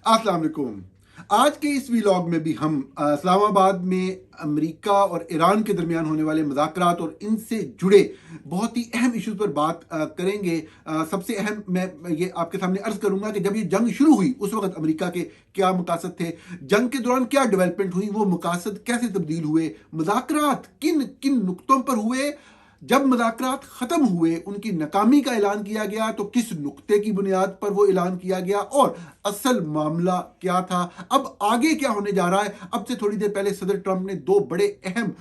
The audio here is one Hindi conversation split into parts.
अस्सलाम वालेकुम। आज के इस व्लॉग में भी हम इस्लामाबाद में अमेरिका और ईरान के दरमियान होने वाले मुज़ाकरात और इनसे जुड़े बहुत ही अहम इश्यूज पर बात करेंगे। सबसे अहम मैं ये आपके सामने अर्ज करूंगा कि जब ये जंग शुरू हुई उस वक्त अमेरिका के क्या मकासद थे, जंग के दौरान क्या डेवलपमेंट हुई, वो मकासद कैसे तब्दील हुए, मुज़ाकरात किन किन नुक्तों पर हुए, जब मुज़ाकरात ख़त्म हुए उनकी नाकामी का ऐलान किया गया तो किस नुक्ते की बुनियाद पर वो ऐलान किया गया और असल मामला क्या था, अब आगे क्या होने जा रहा है। अब से थोड़ी देर पहले सदर ट्रंप ने दो बड़े अहम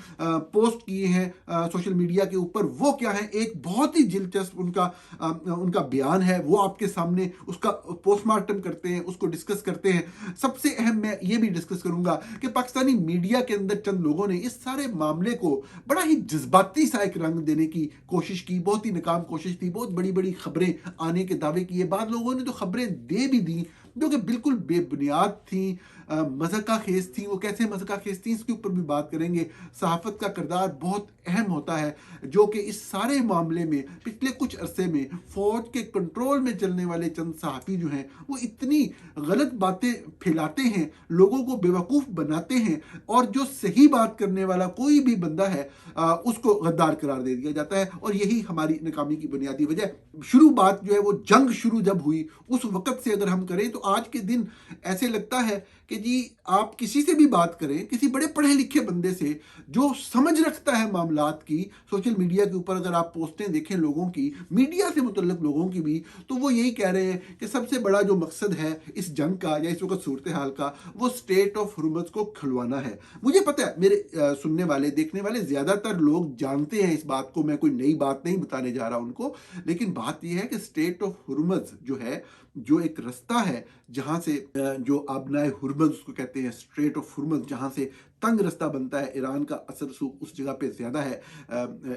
पोस्ट किए हैं सोशल मीडिया के ऊपर। वो क्या है, एक बहुत ही दिलचस्प उनका बयान है, वो आपके सामने उसका पोस्टमार्टम करते हैं, उसको डिस्कस करते हैं। सबसे अहम मैं ये भी डिस्कस करूंगा कि पाकिस्तानी मीडिया के अंदर चंद लोगों ने इस सारे मामले को बड़ा ही जज्बाती सा एक रंग देने की कोशिश की, बहुत ही नाकाम कोशिश थी। बहुत बड़ी बड़ी खबरें आने के दावे किए, बाद लोगों ने तो खबरें दे भी दी जो कि बिल्कुल बेबुनियाद थी, मज़ाक़ा खेज थी। वो कैसे मज़ाक़ा खेज थी इसके ऊपर भी बात करेंगे। सहाफ़त का किरदार बहुत अहम होता है, जो कि इस सारे मामले में पिछले कुछ अरसे में फ़ौज के कंट्रोल में चलने वाले चंद सहाफ़ी जो हैं वो इतनी गलत बातें फैलाते हैं, लोगों को बेवकूफ़ बनाते हैं, और जो सही बात करने वाला कोई भी बंदा है उसको गद्दार करार दे दिया जाता है। और यही हमारी नाकामी की बुनियादी वजह। शुरू बात जो है वो जंग शुरू जब हुई उस वक़्त से अगर हम करें तो आज के दिन ऐसे लगता है कि जी आप किसी से भी बात करें, किसी बड़े पढ़े लिखे बंदे से जो समझ रखता है मामलात की, सोशल मीडिया के ऊपर अगर आप पोस्टें देखें लोगों की, मीडिया से मुतल्लिक लोगों की भी, तो वो यही कह रहे हैं कि सबसे बड़ा जो मकसद है इस जंग का या इस वक्त सूरत हाल का, वो स्टेट ऑफ हुर्मुज़ को खुलवाना है। मुझे पता है मेरे सुनने वाले देखने वाले ज़्यादातर लोग जानते हैं इस बात को, मैं कोई नई बात नहीं बताने जा रहा उनको। लेकिन बात यह है कि स्टेट ऑफ हुर्मुज़ जो है, जो एक रास्ता है जहां से जो आबनाए हुर्मुज़ उसको कहते हैं, स्ट्रेट ऑफ हुर्मुज़, जहां से तंग रास्ता बनता है, ईरान का असर रसूख उस जगह पे ज़्यादा है,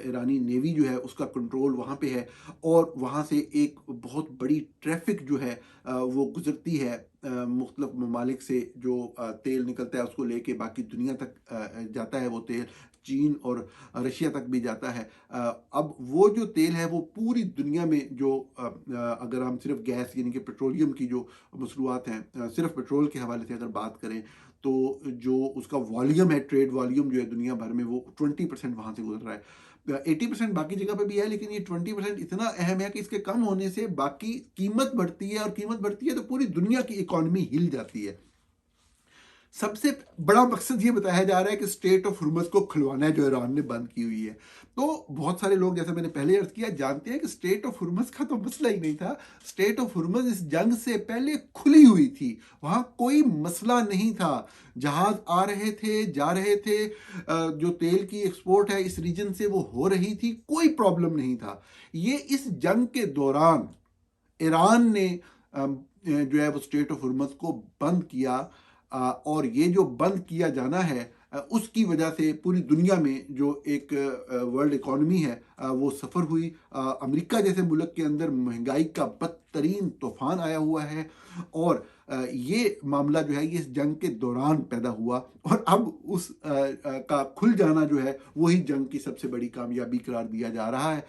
ईरानी नेवी जो है उसका कंट्रोल वहाँ पे है, और वहाँ से एक बहुत बड़ी ट्रैफिक जो है वो गुजरती है मुख्तलिफ ममालिक से। जो तेल निकलता है उसको लेके बाकी दुनिया तक जाता है, वो तेल चीन और रशिया तक भी जाता है। अब वो जो तेल है वो पूरी दुनिया में जो अगर हम सिर्फ गैस यानी कि पेट्रोलियम की जो मसनूआत हैं, सिर्फ पेट्रोल के हवाले से अगर बात करें तो जो उसका वॉल्यूम है, ट्रेड वॉल्यूम जो है दुनिया भर में, वो 20% वहाँ से गुजर रहा है। 80% बाकी जगह पे भी है, लेकिन ये 20% इतना अहम है कि इसके कम होने से बाकी कीमत बढ़ती है, और कीमत बढ़ती है तो पूरी दुनिया की इकॉनमी हिल जाती है। सबसे बड़ा मकसद ये बताया जा रहा है कि स्टेट ऑफ हुर्मुज़ को खुलवाना है जो ईरान ने बंद की हुई है। तो बहुत सारे लोग, जैसे मैंने पहले अर्ज किया, जानते हैं कि स्टेट ऑफ हुर्मुज़ का तो मसला ही नहीं था। स्टेट ऑफ हुर्मुज़ इस जंग से पहले खुली हुई थी, वहां कोई मसला नहीं था। जहाज आ रहे थे, जा रहे थे, जो तेल की एक्सपोर्ट है इस रीजन से वो हो रही थी, कोई प्रॉब्लम नहीं था। ये इस जंग के दौरान ईरान ने जो है वो स्टेट ऑफ हुर्मुज़ को बंद किया, और ये जो बंद किया जाना है उसकी वजह से पूरी दुनिया में जो एक वर्ल्ड इकॉनमी है वो सफ़र हुई। अमेरिका जैसे मुल्क के अंदर महंगाई का बदतरीन तूफान आया हुआ है, और ये मामला जो है ये इस जंग के दौरान पैदा हुआ, और अब उस का खुल जाना जो है वही जंग की सबसे बड़ी कामयाबी करार दिया जा रहा है।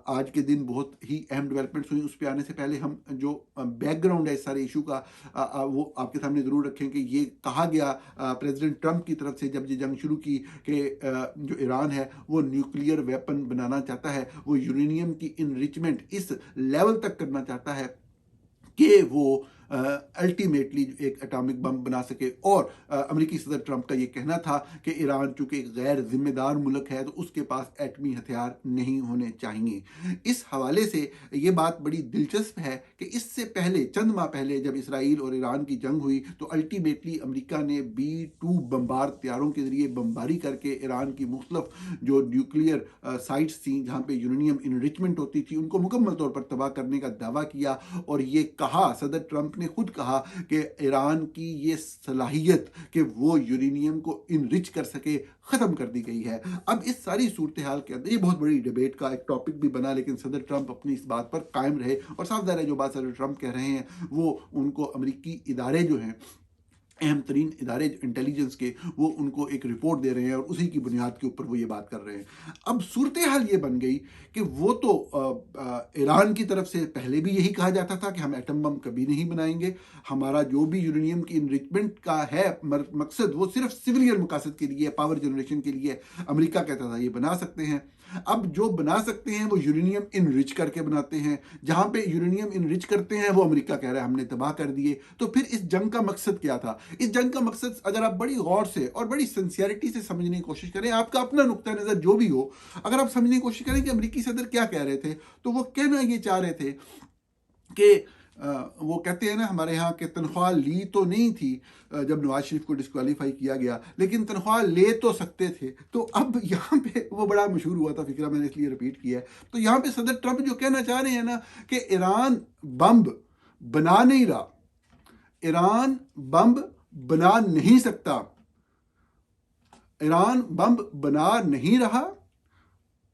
आज के दिन बहुत ही अहम डेवलपमेंट्स हुई। उस पर आने से पहले हम जो बैकग्राउंड है इस सारे इशू का वो आपके सामने ज़रूर रखें कि ये कहा गया प्रेसिडेंट ट्रंप की तरफ से जब ये जंग शुरू की कि जो ईरान है वो न्यूक्लियर वेपन बनाना चाहता है, वो यूरेनियम की इनरिचमेंट इस लेवल तक करना चाहता है कि वो अल्टीमेटली एक एटॉमिक बम बना सके। और अमेरिकी सदर ट्रंप का ये कहना था कि ईरान चूंकि एक गैर जिम्मेदार मुल्क है तो उसके पास एटमी हथियार नहीं होने चाहिए। इस हवाले से ये बात बड़ी दिलचस्प है कि इससे पहले, चंद माह पहले, जब इसराइल और ईरान की जंग हुई तो अल्टीमेटली अमेरिका ने B-2 बम्बार तैयारों के जरिए बमबारी करके ईरान की मुख्तलिफ जो न्यूक्लियर साइट्स थी जहाँ पे यूरेनियम इनरिचमेंट होती थी उनको मुकम्मल तौर पर तबाह करने का दावा किया। और ये कहा, सदर ट्रंप ने खुद कहा कि ईरान की ये सलाहियत कि वो यूरेनियम को इनरिच कर सके ख़त्म कर दी गई है। अब इस सारी सूरत हाल के अंदर ये बहुत बड़ी डिबेट का एक टॉपिक भी बना, लेकिन सदर ट्रंप अपनी इस बात पर कायम रहे, और साफ ज़ाहिर है जो बात सदर ट्रंप कह रहे हैं वो उनको अमेरिकी इदारे जो हैं अहम तरीन इदारे इंटेलिजेंस के, वो उनको एक रिपोर्ट दे रहे हैं और उसी की बुनियाद के ऊपर वो ये बात कर रहे हैं। अब सूरत हाल ये बन गई कि वो तो ईरान की तरफ से पहले भी यही कहा जाता था कि हम एटम बम कभी नहीं बनाएंगे, हमारा जो भी यूरेनियम की इनरिचमेंट का है मकसद वो सिर्फ सिविलियन मकासद के लिए, पावर जनरेशन के लिए। अमेरिका कहता था ये बना सकते हैं। अब जो बना सकते हैं वो यूरेनियम इनरिच करके बनाते हैं, जहां पे यूरेनियम इनरिच करते हैं वो अमेरिका कह रहा है हमने तबाह कर दिए। तो फिर इस जंग का मकसद क्या था? इस जंग का मकसद अगर आप बड़ी गौर से और बड़ी सिंसियरिटी से समझने की कोशिश करें, आपका अपना नुक्ता नज़र जो भी हो, अगर आप समझने की कोशिश करें कि अमेरिकी सदर क्या कह रहे थे, तो वो कहना ये चाह रहे थे कि वो कहते हैं ना हमारे यहाँ के तनख्वाह ली तो नहीं थी जब नवाज शरीफ को डिस्क्वालीफाई किया गया, लेकिन तनख्वाह ले तो सकते थे। तो अब यहाँ पे वो बड़ा मशहूर हुआ था फिक्रा, मैंने इसलिए रिपीट किया है। तो यहाँ पे सदर ट्रंप जो कहना चाह रहे हैं ना कि ईरान बम बना नहीं रहा, ईरान बम बना नहीं सकता, ईरान बम बना नहीं रहा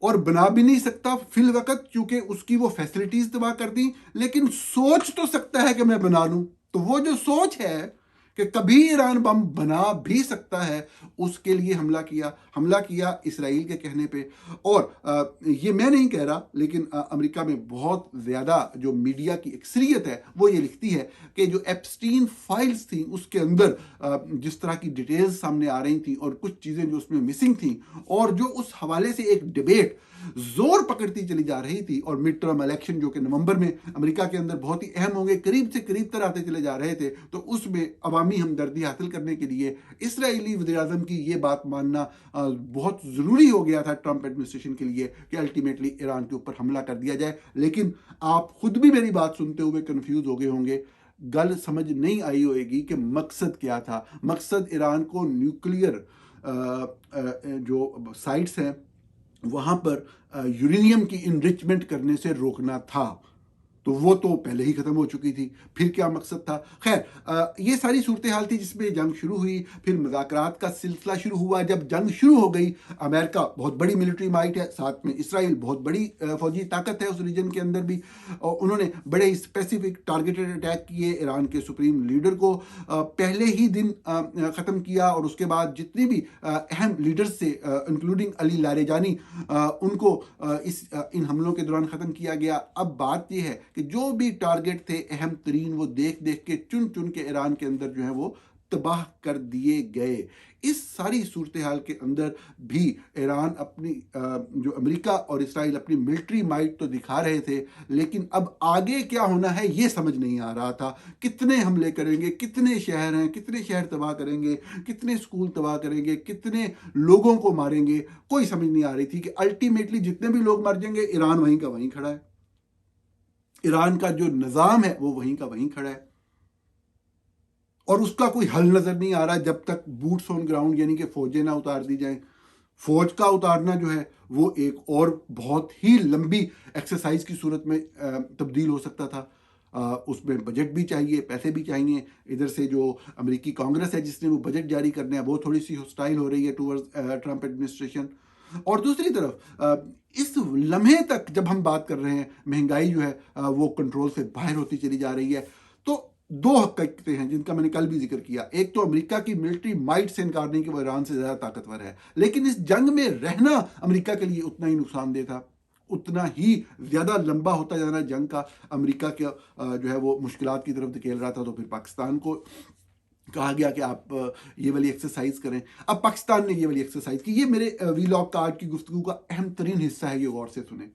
और बना भी नहीं सकता फिल वक्त, क्योंकि उसकी वो फैसिलिटीज तबाह कर दी, लेकिन सोच तो सकता है कि मैं बना लूं। तो वो जो सोच है कि कभी ईरान बम बना भी सकता है, उसके लिए हमला किया इसराइल के कहने पे। और ये मैं नहीं कह रहा, लेकिन अमेरिका में बहुत ज़्यादा जो मीडिया की अक्सरियत है वो ये लिखती है कि जो एप्स्टीन फाइल्स थी उसके अंदर जिस तरह की डिटेल्स सामने आ रही थी और कुछ चीज़ें जो उसमें मिसिंग थी, और जो उस हवाले से एक डिबेट जोर पकड़ती चली जा रही थी, और मिड टर्म इलेक्शन जो कि नवंबर में अमेरिका के अंदर बहुत ही अहम होंगे, करीब से करीब तर आते चले जा रहे थे, तो उसमें अवामी हमदर्दी हासिल करने के लिए इसराइली वज़ीर-ए-आज़म की ये बात मानना बहुत ज़रूरी हो गया था ट्रंप एडमिनिस्ट्रेशन के लिए कि अल्टीमेटली ईरान के ऊपर हमला कर दिया जाए। लेकिन आप खुद भी मेरी बात सुनते हुए कन्फ्यूज हो गए होंगे, गल समझ नहीं आई होगी कि मकसद क्या था। मकसद ईरान को न्यूक्लियर जो साइट्स हैं वहाँ पर यूरेनियम की इनरिचमेंट करने से रोकना था, तो वो तो पहले ही ख़त्म हो चुकी थी। फिर क्या मकसद था? खैर ये सारी सूरत हाल थी जिसमें जंग शुरू हुई। फिर मुज़ाकरात का सिलसिला शुरू हुआ। जब जंग शुरू हो गई, अमेरिका बहुत बड़ी मिलिट्री माइट है, साथ में इसराइल बहुत बड़ी फौजी ताकत है उस रीजन के अंदर भी, और उन्होंने बड़े स्पेसिफिक टारगेटेड अटैक किए। ईरान के सुप्रीम लीडर को पहले ही दिन ख़त्म किया, और उसके बाद जितनी भी अहम लीडर्स से इंक्लूडिंग अली लारेजानी उनको इन हमलों के दौरान ख़त्म किया गया। अब बात यह है कि जो भी टारगेट थे अहम तरीन, वो देख देख के चुन चुन के ईरान के अंदर जो है वो तबाह कर दिए गए। इस सारी सूरत हाल के अंदर भी ईरान अपनी जो अमेरिका और इसराइल अपनी मिलिट्री माइट तो दिखा रहे थे, लेकिन अब आगे क्या होना है ये समझ नहीं आ रहा था। कितने हमले करेंगे, कितने शहर हैं, कितने शहर तबाह करेंगे, कितने स्कूल तबाह करेंगे, कितने लोगों को मारेंगे, कोई समझ नहीं आ रही थी कि अल्टीमेटली जितने भी लोग मर जाएंगे ईरान वहीं का वहीं खड़ा है। ईरान का जो निज़ाम है वो वहीं का वहीं खड़ा है, और उसका कोई हल नज़र नहीं आ रहा जब तक बूट्स ऑन ग्राउंड यानी कि फौजें ना उतार दी जाएं। फौज का उतारना जो है वो एक और बहुत ही लंबी एक्सरसाइज की सूरत में तब्दील हो सकता था। उसमें बजट भी चाहिए, पैसे भी चाहिए। इधर से जो अमेरिकी कांग्रेस है जिसने वो बजट जारी करना है, वो थोड़ी सी हॉस्टाइल हो रही है टूवर्ड्स ट्रंप एडमिनिस्ट्रेशन। और दूसरी तरफ इस लम्हे तक जब हम बात कर रहे हैं, महंगाई जो है वो कंट्रोल से बाहर होती चली जा रही है। तो दो हकीकतें हैं जिनका मैंने कल भी जिक्र किया। एक तो अमेरिका की मिलिट्री माइट से इनकार नहीं कि वो ईरान से ज़्यादा ताकतवर है, लेकिन इस जंग में रहना अमेरिका के लिए उतना ही नुकसानदेह था, उतना ही ज़्यादा लंबा होता जाना जंग का अमेरिका के जो है वो मुश्किलात की तरफ धकेल रहा था। तो फिर पाकिस्तान को कहा गया कि आप ये वाली एक्सरसाइज करें। अब पाकिस्तान ने ये वाली एक्सरसाइज की। ये मेरे वीलॉग का आज की गुफ्तगू का अहम तरीन हिस्सा है, ये गौर से सुने।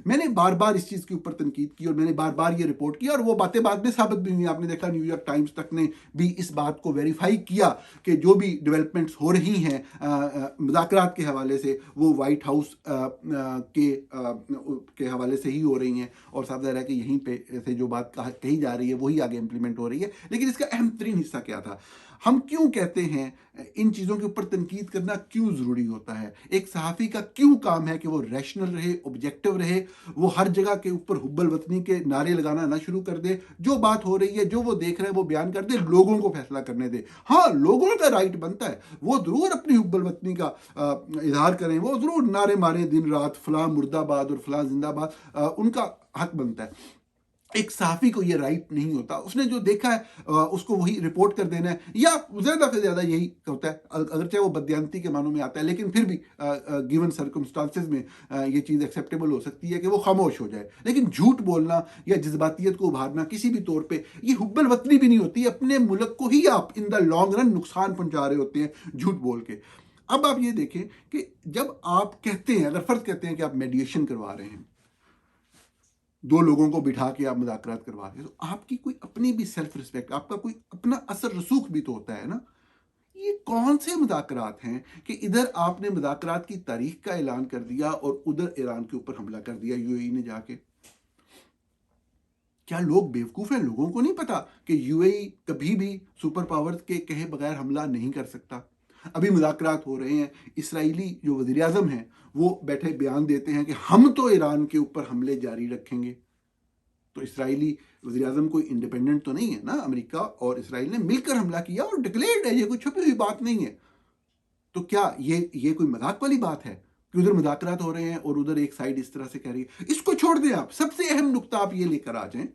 मैंने बार बार इस चीज़ के ऊपर तनकीद की और मैंने बार बार ये रिपोर्ट किया, और वो बातें बाद में साबित भी हुई। आपने देखा न्यूयॉर्क टाइम्स तक ने भी इस बात को वेरीफाई किया कि जो भी डेवलपमेंट्स हो रही हैं मुज़ाकरात के हवाले से, वो वाइट हाउस के हवाले से ही हो रही हैं, और साफ ज़ाहिर है कि यहीं पे से जो बात कही जा रही है वही आगे इम्प्लीमेंट हो रही है। लेकिन इसका अहम तरीन हिस्सा क्या था? हम क्यों कहते हैं इन चीज़ों के ऊपर तनकीद करना क्यों ज़रूरी होता है? एक सहाफ़ी का क्यों काम है कि वो रैशनल रहे, ऑब्जेक्टिव रहे, वो हर जगह के ऊपर हुब्बल वतनी के नारे लगाना ना शुरू कर दे। जो बात हो रही है, जो वो देख रहे हैं वो बयान कर दे, लोगों को फैसला करने दे। हाँ, लोगों का राइट बनता है, वो ज़रूर अपनी हुब्बल वतनी का इजहार करें, वो ज़रूर नारे मारें दिन रात, फ़लाँ मुर्दाबाद और फ़लाँ जिंदाबाद, उनका हक बनता है। एक सहाफ़ी को ये राइट नहीं होता। उसने जो देखा है उसको वही रिपोर्ट कर देना है, या ज़्यादा से ज़्यादा यही होता है। अगर चाहे वो बदयांती के मानों में आता है, लेकिन फिर भी गिवन सर्कमस्टांसेस में ये चीज़ एक्सेप्टेबल हो सकती है कि वो खामोश हो जाए। लेकिन झूठ बोलना या जज्बातियत को उभारना किसी भी तौर पे ये हुब्बल वतनी भी नहीं होती। अपने मुल्क को ही आप इन द लॉन्ग रन नुकसान पहुंचा रहे होते हैं झूठ बोल के। अब आप ये देखें कि जब आप कहते हैं, अगर फ़र्ज़ कहते हैं कि आप मेडिएशन करवा रहे हैं, दो लोगों को बिठा के आप मुज़ाकरात करवा रहे हैं, तो आपकी कोई अपनी भी सेल्फ रिस्पेक्ट, आपका कोई अपना असर रसूख भी तो होता है ना। ये कौन से मुज़ाकरात हैं कि इधर आपने मुज़ाकरात की तारीख का ऐलान कर दिया और उधर ईरान के ऊपर हमला कर दिया यूएई ने जाके। क्या लोग बेवकूफ़ हैं? लोगों को नहीं पता कि यूएई कभी भी सुपर पावर्स के कहे बगैर हमला नहीं कर सकता। अभी मुज़ाकरात हो रहे हैं, इसराइली जो वज़ीर आज़म हैं वो बैठे बयान देते हैं कि हम तो ईरान के ऊपर हमले जारी रखेंगे। तो इसराइली वज़ीर आज़म कोई इंडिपेंडेंट तो नहीं है ना, अमेरिका और इसराइल ने मिलकर हमला किया और डिक्लेयर्ड है, ये कोई छुपी हुई बात नहीं है। तो क्या ये कोई मजाक वाली बात है कि उधर मुज़ाकरात हो रहे हैं और उधर एक साइड इस तरह से कह रही है? इसको छोड़ दें आप, सबसे अहम नुकता आप ये लेकर आ जाएं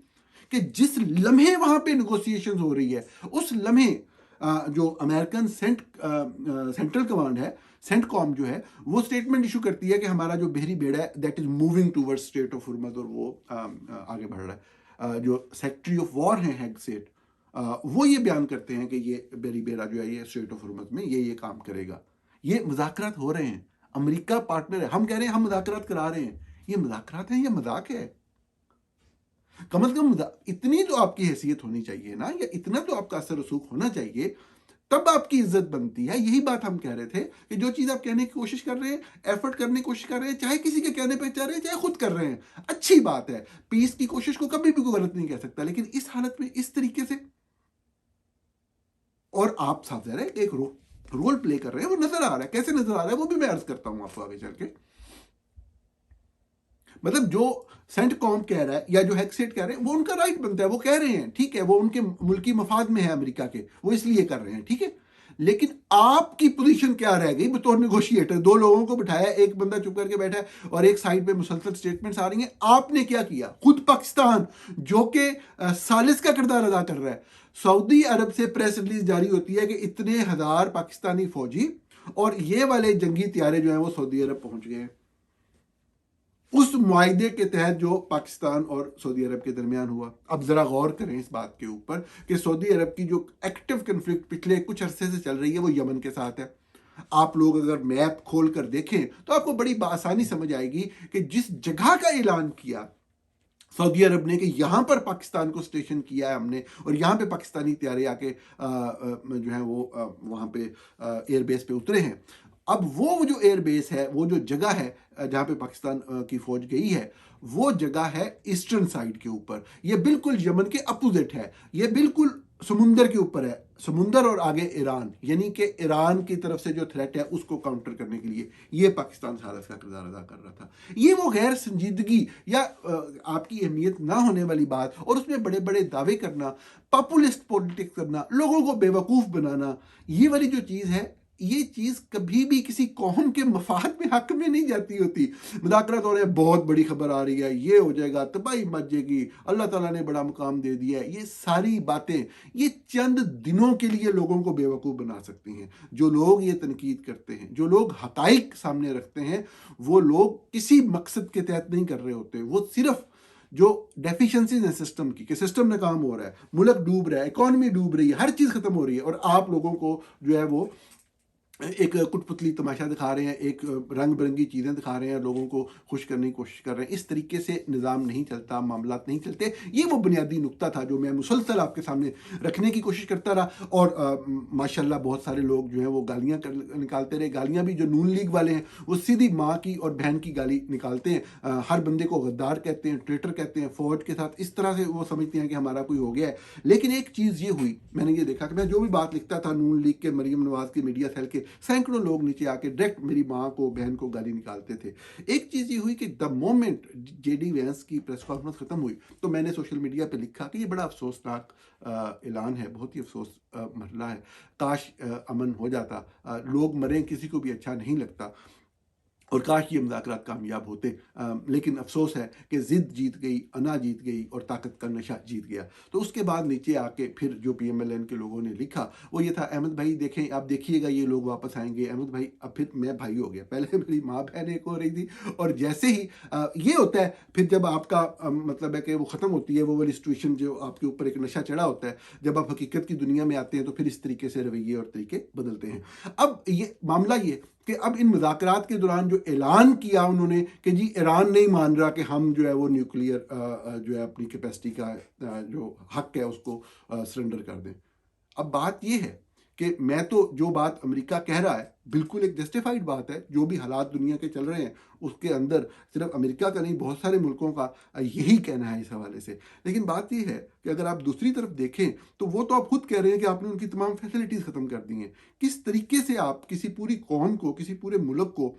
कि जिस लम्हे वहां पे नेगोशिएशंस हो रही है, उस लम्हे जो अमेरिकन सेंट्रल कमांड है, सेंटकॉम जो है, वो स्टेटमेंट इशू करती है कि हमारा जो बहरी बेड़ा है that is moving towards strait of Hormuz, और वो आगे बढ़ रहा है। जो सेक्रेटरी ऑफ वॉर है हेगसेट, वो ये बयान करते हैं कि ये बहरी बेड़ा जो है ये स्ट्रेट ऑफ हुर्मुज़ में ये काम करेगा। ये मुज़ाकरात हो रहे हैं, अमेरिका पार्टनर है, हम कह रहे हैं हम मुज़ाकरात करा रहे हैं। ये मुज़ाकरात है या मजाक है? कम से कम इतनी तो आपकी हैसियत होनी चाहिए ना, या इतना तो आपका असर रसूख होना चाहिए, तब आपकी इज्जत बनती है। यही बात हम कह रहे थे कि जो चीज़ आप कहने की कोशिश कर रहे हैं, एफर्ट करने की कोशिश कर रहे हैं, चाहे किसी के कहने पे कर रहे हैं, चाहे खुद कर रहे हैं, अच्छी बात है। पीस की कोशिश को कभी भी कोई गलत नहीं कह सकता, लेकिन इस हालत में इस तरीके से, और आप साफ ज़ाहिर है एक रोल प्ले कर रहे हैं, वो नजर आ रहा है। कैसे नजर आ रहा है वो भी मैं अर्ज करता हूं आपको आगे चल के। मतलब जो सेंट कॉम कह रहा है या जो हेक्सेट कह रहे हैं वो उनका राइट बनता है, वो कह रहे हैं ठीक है, वो उनके मुल्की मफाद में है अमेरिका के, वो इसलिए कर रहे हैं, ठीक है। लेकिन आपकी पोजीशन क्या रह गई बतौर नेगोशिएटर? दो लोगों को बिठाया, एक बंदा चुप करके बैठा है और एक साइड पे मुसलसल स्टेटमेंट्स आ रही हैं। आपने क्या किया? खुद पाकिस्तान जो कि सालिस का किरदार अदा कर रहा है, सऊदी अरब से प्रेस रिलीज जारी होती है कि इतने हजार पाकिस्तानी फौजी और ये वाले जंगी त्यारे जो हैं वो सऊदी अरब पहुंच गए हैं। उस मुआहदे के तहत जो पाकिस्तान और सऊदी अरब के दरमियान हुआ। अब ज़रा गौर करें इस बात के ऊपर कि सऊदी अरब की जो एक्टिव कन्फ्लिक्ट पिछले कुछ अरसे से चल रही है वो यमन के साथ है। आप लोग अगर मैप खोल कर देखें तो आपको बड़ी आसानी समझ आएगी कि जिस जगह का ऐलान किया सऊदी अरब ने कि यहां पर पाकिस्तान को स्टेशन किया है हमने, और यहां पे पाकिस्तानी त्यारे आके जो है वो वहां पे एयरबेस पे उतरे हैं। अब वो जो एयरबेस है, वो जो जगह है जहां पे पाकिस्तान की फौज गई है, वो जगह है ईस्टर्न साइड के ऊपर। ये बिल्कुल यमन के अपोजिट है, ये बिल्कुल समुंदर के ऊपर है, समुंदर और आगे ईरान, यानी कि ईरान की तरफ से जो थ्रेट है उसको काउंटर करने के लिए ये पाकिस्तान सारस का किरदार अदा कर रहा था। ये वो गैर संजीदगी या आपकी अहमियत ना होने वाली बात, और उसमें बड़े बड़े दावे करना, पॉपुलिस्ट पॉलिटिक्स करना, लोगों को बेवकूफ़ बनाना, ये वाली जो चीज़ है, ये चीज़ कभी भी किसी कौम के मफाद में हक में नहीं जाती होती। मुज़ाकरात हो रहे हैं, बहुत बड़ी खबर आ रही है, ये हो जाएगा, तबाही मच जाएगी, अल्लाह ताला ने बड़ा मुकाम दे दिया है, ये सारी बातें ये चंद दिनों के लिए लोगों को बेवकूफ़ बना सकती हैं। जो लोग ये तनकीद करते हैं, जो लोग हकाइक सामने रखते हैं, वो लोग किसी मकसद के तहत नहीं कर रहे होते। वो सिर्फ जो डेफिशिएंसीज है सिस्टम की, कि सिस्टम नाकाम हो रहा है, मुल्क डूब रहा है, इकॉनमी डूब रही है, हर चीज़ खत्म हो रही है, और आप लोगों को जो है वो एक कुटपुतली तमाशा दिखा रहे हैं, एक रंग बिरंगी चीज़ें दिखा रहे हैं, लोगों को खुश करने की कोशिश कर रहे हैं। इस तरीके से निज़ाम नहीं चलता, मामला नहीं चलते। ये वो बुनियादी नुक्ता था जो मैं मुसलसल आपके सामने रखने की कोशिश करता रहा। और माशाल्लाह बहुत सारे लोग जो हैं वो गालियाँ निकालते रहे। गालियाँ भी जो नून लीग वाले हैं वो सीधी माँ की और बहन की गाली निकालते हैं। हर बंदे को गद्दार कहते हैं, ट्रेटर कहते हैं, फ़ौज के साथ इस तरह से वो समझते हैं कि हमारा कोई हो गया है। लेकिन एक चीज़ ये हुई, मैंने ये देखा कि मैं जो भी बात लिखता था नून लीग के, मरीम नवाज़ के मीडिया सेल के, सैकड़ों लोग नीचे आके डायरेक्ट मेरी माँ को, बहन को गाली निकालते थे। एक चीज़ ये हुई कि द मोमेंट जेडी वैंस की प्रेस कॉन्फ्रेंस खत्म हुई तो मैंने सोशल मीडिया पे लिखा कि ये बड़ा अफसोसनाक ऐलान है, बहुत ही अफसोस मरला है, काश अमन हो जाता। लोग मरें किसी को भी अच्छा नहीं लगता। और काश ये मुज़ाकरात कामयाब होते, लेकिन अफसोस है कि ज़िद जीत गई, अना जीत गई और ताकत का नशा जीत गया। तो उसके बाद नीचे आके फिर जो पीएमएलएन के लोगों ने लिखा वो ये था, अहमद भाई देखें, आप देखिएगा ये लोग वापस आएंगे। अहमद भाई, अब फिर मैं भाई हो गया, पहले मेरी माँ बहन एक हो रही थी, और जैसे ही ये होता है फिर जब आपका मतलब है कि वो ख़त्म होती है वो वाली सिचुएशन, जो आपके ऊपर एक नशा चढ़ा होता है, जब आप हकीकत की दुनिया में आते हैं तो फिर इस तरीके से रवैये और तरीके बदलते हैं। अब ये मामला ये कि अब इन मुज़ाकरात के दौरान जो ऐलान किया उन्होंने कि जी ईरान नहीं मान रहा कि हम जो है वो न्यूक्लियर जो है अपनी कैपेसिटी का जो हक है उसको सरेंडर कर दें। अब बात यह है कि मैं तो जो बात अमेरिका कह रहा है बिल्कुल एक जस्टिफाइड बात है, जो भी हालात दुनिया के चल रहे हैं उसके अंदर सिर्फ अमेरिका का नहीं बहुत सारे मुल्कों का यही कहना है इस हवाले से। लेकिन बात यह है कि अगर आप दूसरी तरफ देखें तो वो तो आप खुद कह रहे हैं कि आपने उनकी तमाम फैसिलिटीज़ ख़त्म कर दी हैं। किस तरीके से आप किसी पूरी कौम को, किसी पूरे मुल्क को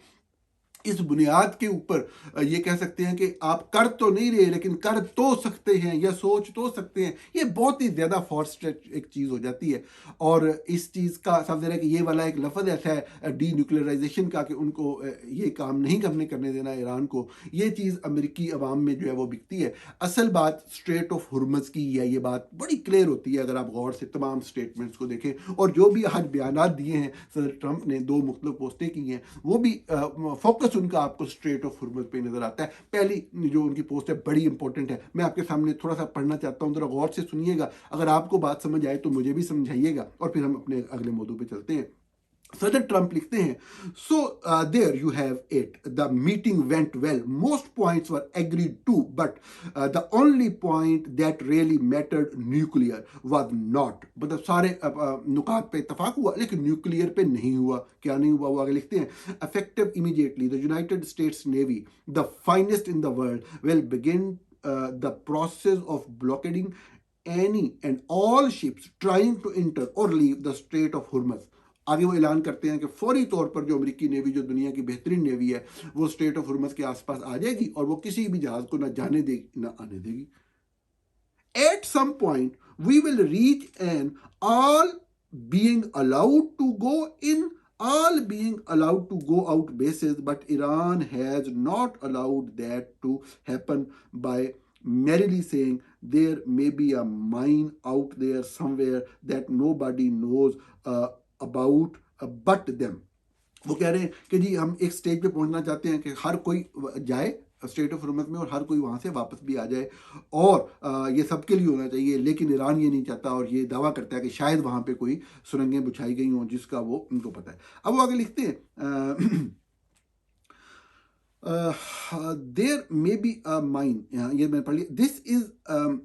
इस बुनियाद के ऊपर ये कह सकते हैं कि आप कर तो नहीं रहे लेकिन कर तो सकते हैं या सोच तो सकते हैं, ये बहुत ही ज़्यादा फॉर स्ट्रेच एक चीज़ हो जाती है। और इस चीज़ का सब ज़रा कि ये वाला एक लफ्ज़ ऐसा है डी न्यूक्लियराइजेशन का कि उनको ये काम नहीं करने देना ईरान को, ये चीज़ अमेरिकी अवाम में जो है वो बिकती है। असल बात स्ट्रेट ऑफ हुर्मुज़ की है, ये बात बड़ी क्लियर होती है अगर आप गौर से तमाम स्टेटमेंट्स को देखें, और जो भी आज बयान दिए हैं सर ट्रंप ने, 2 मुख्तलिफ पोस्टें की हैं, वो भी फोकस उनका आपको स्ट्रेट ऑफ हुर्मुज़ पे नजर आता है। पहली जो उनकी पोस्ट है बड़ी इंपॉर्टेंट है, मैं आपके सामने थोड़ा सा पढ़ना चाहता हूँ, जरा गौर से सुनिएगा, अगर आपको बात समझ आए तो मुझे भी समझाइएगा और फिर हम अपने अगले मौजू पे चलते हैं। सदर ट्रंप लिखते हैं, so there you have it, the meeting went well, most points were agreed to, but the only point that really mattered nuclear was not. मतलब सारे नुकात पे इतफाक हुआ लेकिन न्यूक्लियर पे नहीं हुआ। क्या नहीं हुआ वो आगे लिखते हैं, effective immediately the United States navy, the finest in the world, will begin the process of blockading any and all ships trying to enter or leave the Strait of Hormuz। आगे वो ऐलान करते हैं कि फौरी तौर पर जो अमेरिकी नेवी, जो दुनिया की बेहतरीन नेवी है, वो स्ट्रेट ऑफ हुर्मुज़ के आसपास आ जाएगी और वो किसी भी जहाज को ना जाने देगी ना आने देगी। At some point we will reach an all being allowed to go in, all being allowed to go out basis, but Iran has not allowed that to happen by merely saying there may be a mine out there somewhere that nobody knows about but them। वो कह रहे हैं कि जी हम एक स्टेज पे पहुंचना चाहते हैं कि हर कोई जाए स्टेट ऑफ हुर्मुज़ में और हर कोई वहाँ से वापस भी आ जाए, और ये सबके लिए होना चाहिए, लेकिन ईरान ये नहीं चाहता और ये दावा करता है कि शायद वहाँ पे कोई सुरंगें बुछाई गई हों जिसका वो उनको पता है। अब वो आगे लिखते हैं, there may be a mine, ये मैंने पढ़ लिया,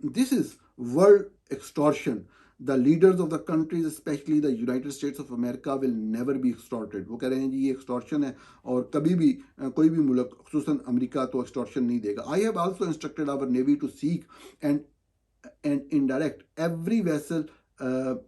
this is world extortion, the leaders of the countries especially the United States of America will never be extorted। वो कह रहे हैं जी ये एक्सटॉर्शन है और कभी भी कोई भी मुल्क खुसूसन अमेरिका तो एक्सटॉर्शन नहीं देगा। I have also instructed our navy to seek and indirect every vessel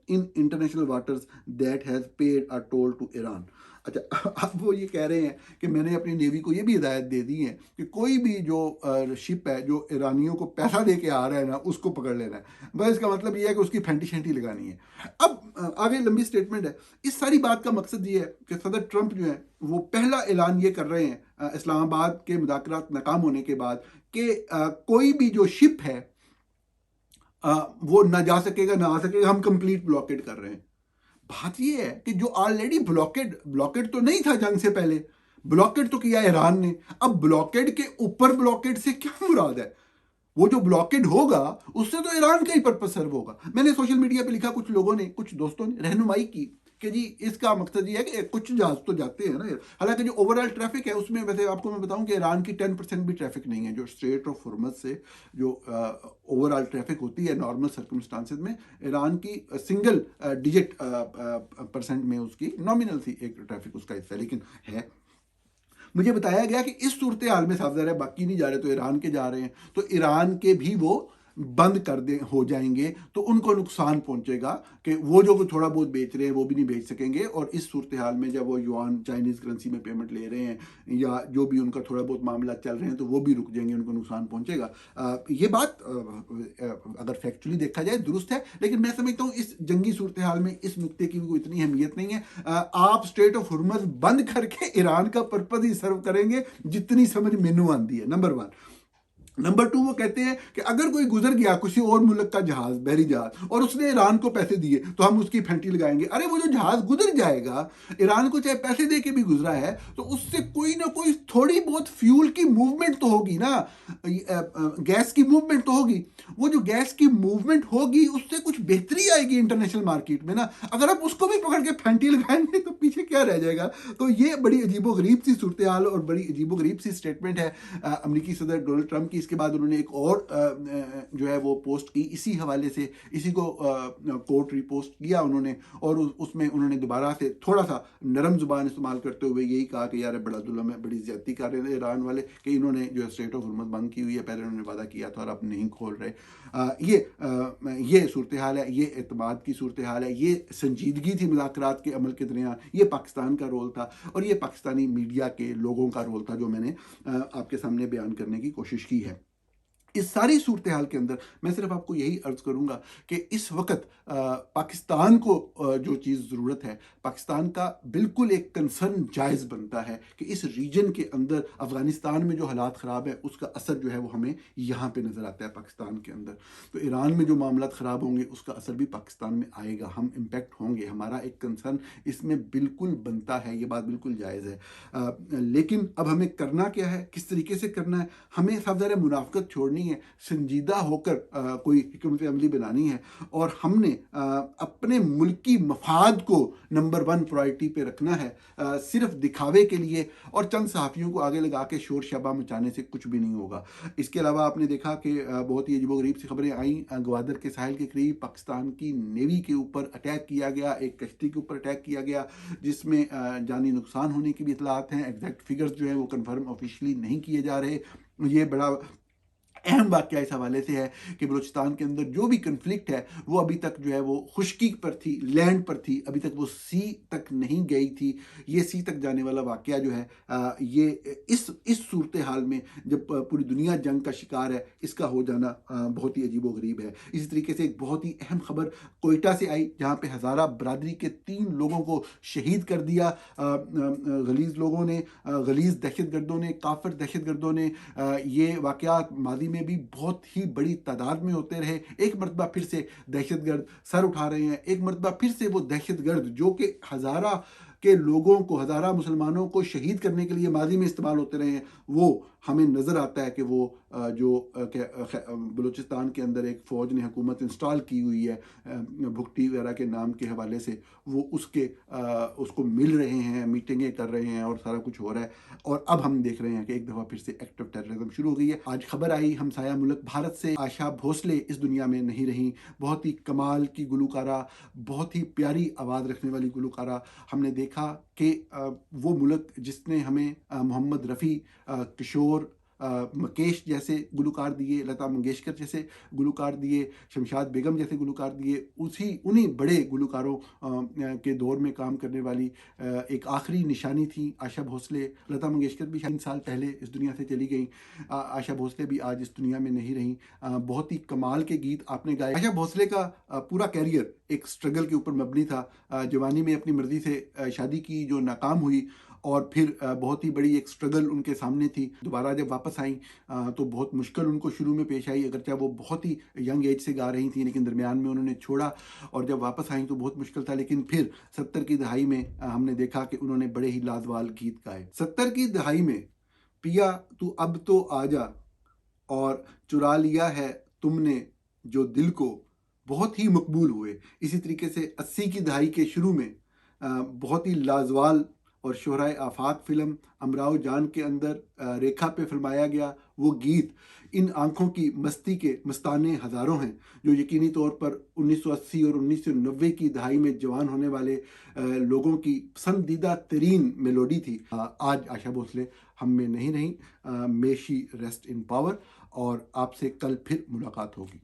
in international waters that has paid a toll to Iran। अच्छा, अब वो ये कह रहे हैं कि मैंने अपनी नेवी को ये भी हिदायत दे दी है कि कोई भी जो शिप है जो ईरानियों को पैसा दे के आ रहा है ना उसको पकड़ लेना है। बस इसका मतलब ये है कि उसकी फेंटी शेंटी लगानी है। अब आगे लंबी स्टेटमेंट है। इस सारी बात का मकसद ये है कि सदर ट्रंप जो है वो पहला ऐलान ये कर रहे हैं इस्लामाबाद के मुज़ाकरात नाकाम होने के बाद कि कोई भी जो शिप है वो ना जा सकेगा ना आ सकेगा, हम कंप्लीट ब्लॉकेड कर रहे हैं। बात यह है कि जो ऑलरेडी ब्लॉकेड तो नहीं था जंग से पहले, ब्लॉकेड तो किया ईरान ने, अब ब्लॉकेड के ऊपर ब्लॉकेड से क्या मुराद है? वो जो ब्लॉकेड होगा उससे तो ईरान का ही पर्पस सर्व होगा। मैंने सोशल मीडिया पे लिखा, कुछ लोगों ने, कुछ दोस्तों ने रहनुमाई की कि जी इसका मकसद ये है कि कुछ जहाज तो जाते हैं ना, हालांकि जो ओवरऑल ट्रैफिक है उसमें वैसे आपको मैं बताऊं कि ईरान की 10% भी ट्रैफिक नहीं है। जो स्ट्रेट ऑफ हुर्मुज़ से जो ओवरऑल ट्रैफिक होती है नॉर्मल सर्कमस्टांसेस में, ईरान की सिंगल डिजिट परसेंट में उसकी नॉमिनल सी एक ट्रैफिक उसका हिस्सा, लेकिन है। मुझे बताया गया कि इस सूरत हाल में साफ ज़ाहिर है बाकी नहीं जा रहे तो ईरान के जा रहे हैं, तो ईरान के भी वो बंद कर दे हो जाएंगे तो उनको नुकसान पहुंचेगा कि वो जो थोड़ा बहुत बेच रहे हैं वो भी नहीं बेच सकेंगे, और इस सूरत हाल में जब वो युआन चाइनीज़ करेंसी में पेमेंट ले रहे हैं या जो भी उनका थोड़ा बहुत मामला चल रहे हैं तो वो भी रुक जाएंगे, उनको नुकसान पहुंचेगा। ये बात अगर फैक्चुअली देखा जाए दुरुस्त है, लेकिन मैं समझता हूँ इस जंगी सूरत हाल में इस नुक्ते की भी कोई इतनी अहमियत नहीं है। आप स्ट्रेट ऑफ हुर्मुज़ बंद करके ईरान का पर्पज ही सर्व करेंगे जितनी समझ मेनू आती है, नंबर वन। नंबर टू, वो कहते हैं कि अगर कोई गुजर गया किसी और मुल्क का जहाज, बहरी जहाज, और उसने ईरान को पैसे दिए तो हम उसकी फेंटी लगाएंगे। अरे वो जो जहाज गुजर जाएगा, ईरान को चाहे पैसे दे के भी गुजरा है, तो उससे कोई ना कोई थोड़ी बहुत फ्यूल की मूवमेंट तो होगी ना, गैस की मूवमेंट तो होगी। वो जो गैस की मूवमेंट होगी उससे कुछ बेहतरी आएगी इंटरनेशनल मार्केट में ना। अगर आप उसको भी पकड़ के फेंटी लगाएंगे तो पीछे क्या रह जाएगा। तो ये बड़ी अजीबोगरीब सी सूरत हाल और बड़ी अजीबोगरीब सी स्टेटमेंट है अमेरिकी सदर डोनाल्ड ट्रंप की। इसके बाद उन्होंने एक और जो है वो पोस्ट की इसी हवाले से, इसी को कोर्ट रिपोस्ट किया उन्होंने, और उसमें उन्होंने दोबारा से थोड़ा सा नरम जुबान इस्तेमाल करते हुए यही कहा कि यार बड़ा जुल्म है, बड़ी ज्यादती कर रहे हैं ईरान वाले कि इन्होंने जो है स्ट्रेट ऑफ हुर्मुज़ बंद की हुई है, पहले उन्होंने वादा किया था और अब नहीं खोल रहे। ये सूरत हाल है, ये एतमाद की सूरत हाल है, ये संजीदगी थी मुज़ाकरात के अमल के दरमियान, ये पाकिस्तान का रोल था और ये पाकिस्तानी मीडिया के लोगों का रोल था जो मैंने आपके सामने बयान करने की कोशिश की है। इस सारी सूरत हाल के अंदर मैं सिर्फ आपको यही अर्ज करूंगा कि इस वक्त पाकिस्तान को जो चीज़ ज़रूरत है, पाकिस्तान का बिल्कुल एक कंसर्न जायज़ बनता है कि इस रीजन के अंदर अफ़गानिस्तान में जो हालात ख़राब है उसका असर जो है वो हमें यहाँ पे नज़र आता है पाकिस्तान के अंदर। तो ईरान में जो मामला ख़राब होंगे उसका असर भी पाकिस्तान में आएगा, हम इम्पेक्ट होंगे, हमारा एक कंसर्न इसमें बिल्कुल बनता है, ये बात बिल्कुल जायज़ है। लेकिन अब हमें करना क्या है, किस तरीके से करना है? हमें सब ज़रा मुनाफ़क़त छोड़नी है, संजीदा होकर कोई हिकमत अमली बनानी है, और हमने अपने मुल्की मफाद को नंबर वन प्रायोरिटी पे रखना है। सिर्फ दिखावे के लिए और चंद सहाफ़ियों को आगे लगा के शोर शबा मचाने से कुछ भी नहीं होगा। इसके अलावा आपने देखा कि बहुत ही अजीबोगरीब सी खबरें आई, ग्वादर के साहिल के करीब पाकिस्तान की नेवी के ऊपर अटैक किया गया, एक कश्ती के ऊपर अटैक किया गया जिसमें जानी नुकसान होने की भी इतलात हैं। एग्जैक्ट फिगर्स जो है वो कन्फर्म ऑफिशियली नहीं किए जा रहे। ये बड़ा अहम वाक़या इस हवाले से है कि बलूचिस्तान के अंदर जो भी कन्फ्लिक्ट है वो अभी तक जो है वो खुश्की पर थी, लैंड पर थी, अभी तक वो सी तक नहीं गई थी। ये सी तक जाने वाला वाक़या जो है ये इस सूरत हाल में जब पूरी दुनिया जंग का शिकार है, इसका हो जाना बहुत ही अजीब व गरीब है। इसी तरीके से एक बहुत ही अहम खबर कोयटा से आई जहाँ पे हज़ारा बरादरी के 3 लोगों को शहीद कर दिया गलीज़ लोगों ने, गलीज़ दहशत गर्दों ने, काफिर दहशत गर्दों ने। ये वाक़यात मादी में भी बहुत ही बड़ी तादाद में होते रहे। एक मरतबा फिर से दहशतगर्द सर उठा रहे हैं, एक मरतबा फिर से वो दहशतगर्द जो कि हज़ारा के लोगों को, हज़ारा मुसलमानों को शहीद करने के लिए मादी में इस्तेमाल होते रहे हैं, वो हमें नज़र आता है कि वो जो बलूचिस्तान के अंदर एक फ़ौज ने हुकूमत इंस्टॉल की हुई है भुगटी वगैरह के नाम के हवाले से, वो उसको मिल रहे हैं, मीटिंगें कर रहे हैं और सारा कुछ हो रहा है। और अब हम देख रहे हैं कि एक दफ़ा फिर से एक्ट ऑफ टेररिज्म शुरू हो गई है। आज खबर आई हमसाया मुल्क भारत से, आशा भोसले इस दुनिया में नहीं रही। बहुत ही कमाल की गुलकारा, बहुत ही प्यारी आवाज़ रखने वाली गुलकारा। हमने देखा कि वो मुल्क जिसने हमें मोहम्मद रफ़ी, किशोर, मुकेश जैसे गुलकार दिए, लता मंगेशकर जैसे गुलकार दिए, शमशाद बेगम जैसे गुलकार दिए, उन्हीं बड़े गुलकारों के दौर में काम करने वाली एक आखिरी निशानी थी आशा भोसले। लता मंगेशकर भी 3 साल पहले इस दुनिया से चली गई, आशा भोसले भी आज इस दुनिया में नहीं रही। बहुत ही कमाल के गीत आपने गाए। आशा भोसले का पूरा कैरियर एक स्ट्रगल के ऊपर मबनी था। जवानी में अपनी मर्जी से शादी की जो नाकाम हुई, और फिर बहुत ही बड़ी एक स्ट्रगल उनके सामने थी। दोबारा जब वापस आई तो बहुत मुश्किल उनको शुरू में पेश आई, अगरचे वो बहुत ही यंग एज से गा रही थी, लेकिन दरमियान में उन्होंने छोड़ा और जब वापस आई तो बहुत मुश्किल था। लेकिन फिर 70 की दहाई में हमने देखा कि उन्होंने बड़े ही लाजवाब गीत गाए। 70 की दहाई में पिया तू अब तो आजा और चुरा लिया है तुमने जो दिल को, बहुत ही मकबूल हुए। इसी तरीके से 80 की दहाई के शुरू में बहुत ही लाजवाब और शोहराए आफाक फिल्म अमराव जान के अंदर रेखा पे फिल्माया गया वो गीत, इन आंखों की मस्ती के मस्ताने हज़ारों हैं जो यकीनी तौर पर 1980 और 1990 की दहाई में जवान होने वाले लोगों की पसंदीदा तरीन मेलोडी थी। आज आशा भोसले हम में नहीं रही। मे शी रेस्ट इन पावर। और आपसे कल फिर मुलाकात होगी।